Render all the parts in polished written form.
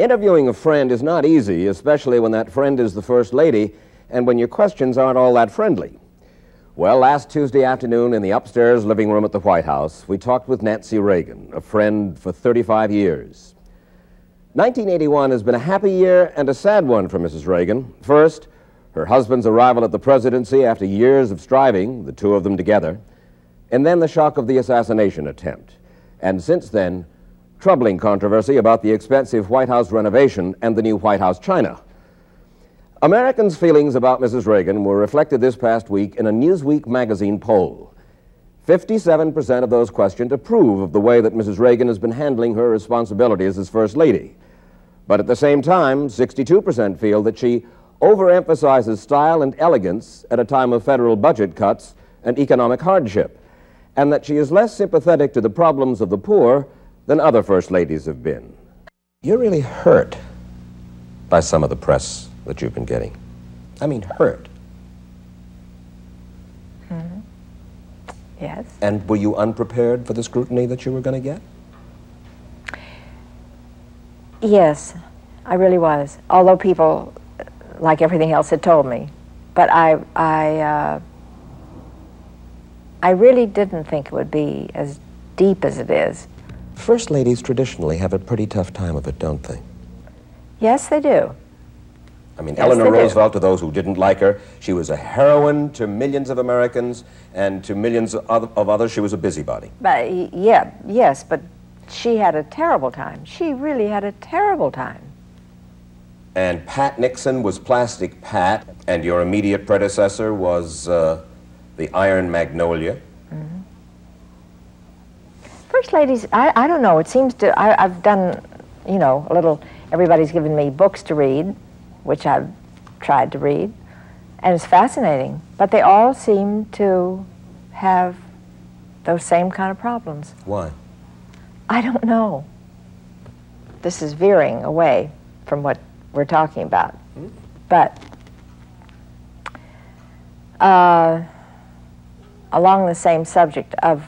Interviewing a friend is not easy, especially when that friend is the First Lady and when your questions aren't all that friendly. Well, last Tuesday afternoon in the upstairs living room at the White House, we talked with Nancy Reagan, a friend for 35 years. 1981 has been a happy year and a sad one for Mrs. Reagan. First, her husband's arrival at the presidency after years of striving, the two of them together, and then the shock of the assassination attempt. And since then, troubling controversy about the expensive White House renovation and the new White House china. Americans' feelings about Mrs. Reagan were reflected this past week in a Newsweek magazine poll. 57% of those questioned approve of the way that Mrs. Reagan has been handling her responsibilities as First Lady. But at the same time, 62% feel that she overemphasizes style and elegance at a time of federal budget cuts and economic hardship, and that she is less sympathetic to the problems of the poor than other First Ladies have been. You're really hurt by some of the press that you've been getting. I mean, hurt. Mm-hmm. Yes. And were you unprepared for the scrutiny that you were going to get? Yes, I really was. Although people, like everything else, had told me. But I really didn't think it would be as deep as it is. First Ladies traditionally have a pretty tough time of it, don't they? Yes, they do. I mean, Yes, Eleanor they do. Roosevelt, to those who didn't like her, she was a heroine to millions of Americans, and to millions of others, she was a busybody. But yeah, yes, but she had a terrible time. She really had a terrible time. And Pat Nixon was Plastic Pat, and your immediate predecessor was the Iron Magnolia. Mm-hmm. First Ladies, I don't know, it seems to, I've done, you know, a little, everybody's given me books to read, which I've tried to read, and it's fascinating. But they all seem to have those same kind of problems. Why? I don't know. This is veering away from what we're talking about. But along the same subject of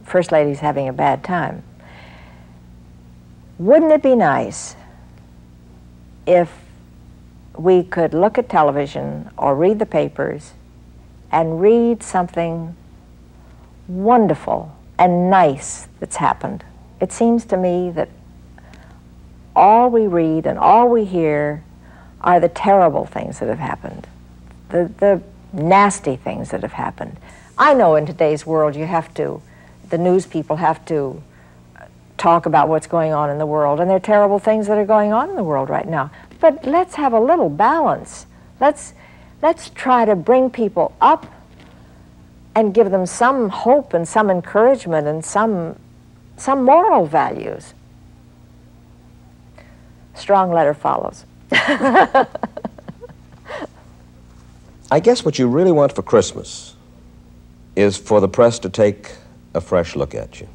First Ladies having a bad time, wouldn't it be nice if we could look at television or read the papers and read something wonderful and nice that's happened? It seems to me that all we read and all we hear are the terrible things that have happened, the nasty things that have happened. I know in today's world you have to, the news people have to talk about what's going on in the world, and there are terrible things that are going on in the world right now. But let's have a little balance. Let's try to bring people up and give them some hope and some encouragement and some moral values. Strong letter follows. I guess what you really want for Christmas is for the press to take a fresh look at you.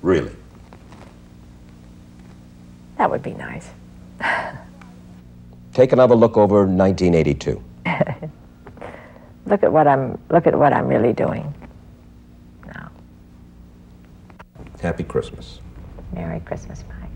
Really. That would be nice. Take another look over 1982. Look at what I'm really doing now. Happy Christmas. Merry Christmas, Mike.